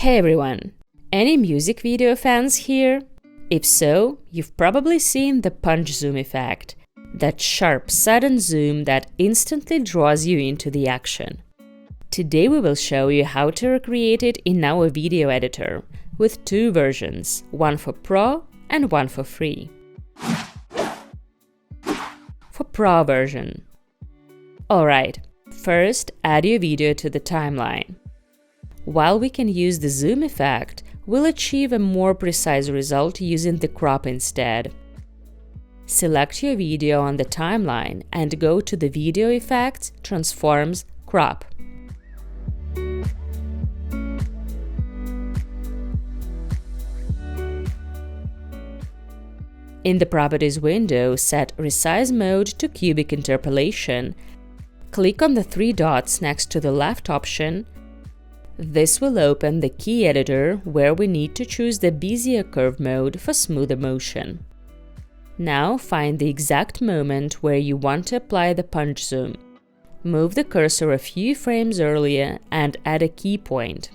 Hey everyone! Any music video fans here? If so, you've probably seen the punch zoom effect, that sharp, sudden zoom that instantly draws you into the action. Today we will show you how to recreate it in our video editor, with two versions, one for Pro and one for free. For Pro version. Alright, first add your video to the timeline. While we can use the zoom effect, we'll achieve a more precise result using the crop instead. Select your video on the timeline and go to the Video Effects, Transforms, Crop. In the Properties window, set Resize Mode to Cubic Interpolation. Click on the three dots next to the left option. This will open the key editor where we need to choose the Bezier curve mode for smoother motion. Now find the exact moment where you want to apply the punch zoom. Move the cursor a few frames earlier and add a key point.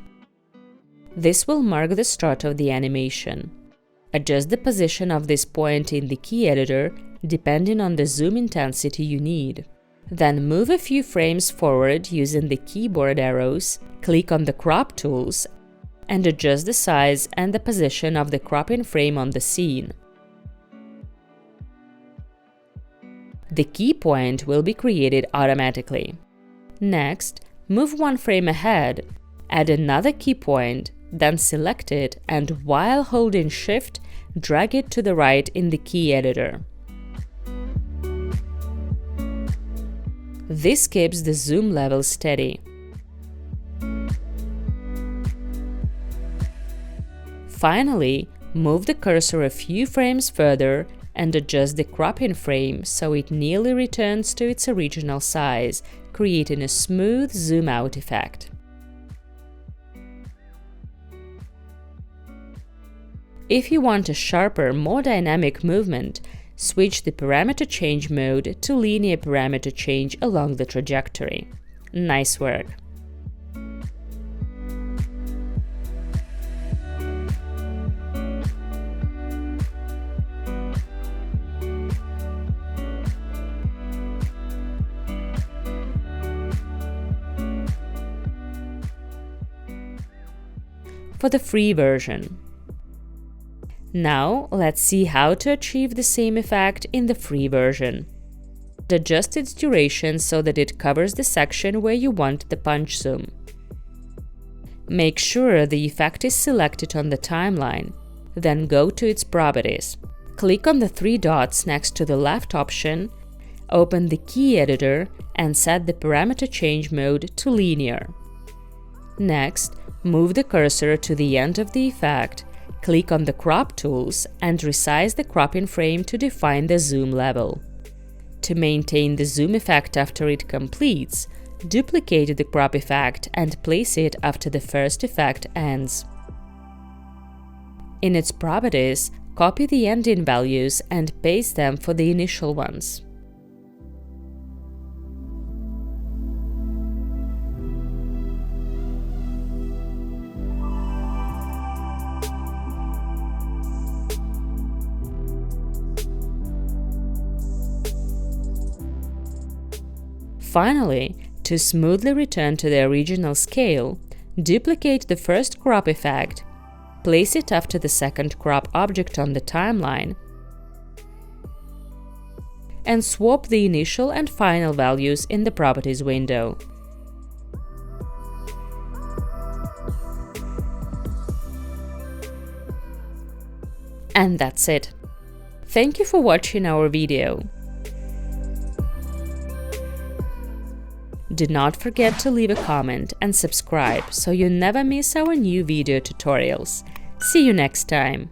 This will mark the start of the animation. Adjust the position of this point in the key editor depending on the zoom intensity you need. Then move a few frames forward using the keyboard arrows, click on the crop tools, and adjust the size and the position of the cropping frame on the scene. The key point will be created automatically. Next, move one frame ahead, add another key point, then select it and while holding Shift, drag it to the right in the key editor. This keeps the zoom level steady. Finally, move the cursor a few frames further and adjust the cropping frame so it nearly returns to its original size, creating a smooth zoom-out effect. If you want a sharper, more dynamic movement, switch the parameter change mode to linear parameter change along the trajectory. Nice work! For the free version. Now, let's see how to achieve the same effect in the free version. Adjust its duration so that it covers the section where you want the punch zoom. Make sure the effect is selected on the timeline, then go to its properties. Click on the three dots next to the left option, open the key editor and set the parameter change mode to linear. Next, move the cursor to the end of the effect. Click on the crop tools and resize the cropping frame to define the zoom level. To maintain the zoom effect after it completes, duplicate the crop effect and place it after the first effect ends. In its properties, copy the ending values and paste them for the initial ones. Finally, to smoothly return to the original scale, duplicate the first crop effect, place it after the second crop object on the timeline, and swap the initial and final values in the Properties window. And that's it. Thank you for watching our video. Do not forget to leave a comment and subscribe so you never miss our new video tutorials. See you next time!